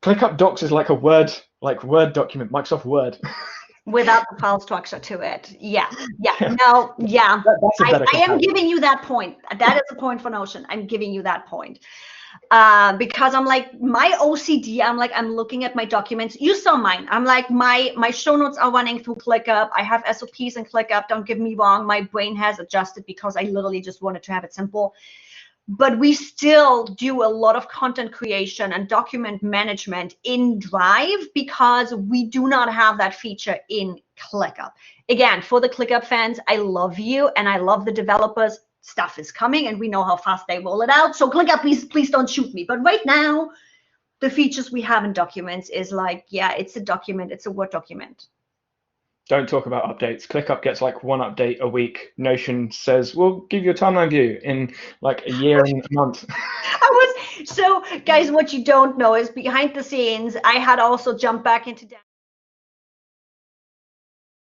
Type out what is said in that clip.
ClickUp Docs is like a Word document, Microsoft Word. Without the file structure to it. Yeah. No, yeah. I am giving you that point. That is a point for Notion. I'm giving you that point. Because I'm like, my OCD, I'm looking at my documents. You saw mine. I'm like, my show notes are running through ClickUp. I have SOPs in ClickUp. Don't get me wrong. My brain has adjusted because I literally just wanted to have it simple. But we still do a lot of content creation and document management in Drive because we do not have that feature in ClickUp. Again, for the ClickUp fans, I love you and I love the developers. Stuff is coming and we know how fast they roll it out. So ClickUp, please don't shoot me. But right now, the features we have in documents is like, yeah, it's a document. It's a Word document. Don't talk about updates. ClickUp gets like one update a week. Notion says, we'll give you a timeline view in like a year and a month. So guys, what you don't know is behind the scenes, I had also jumped back into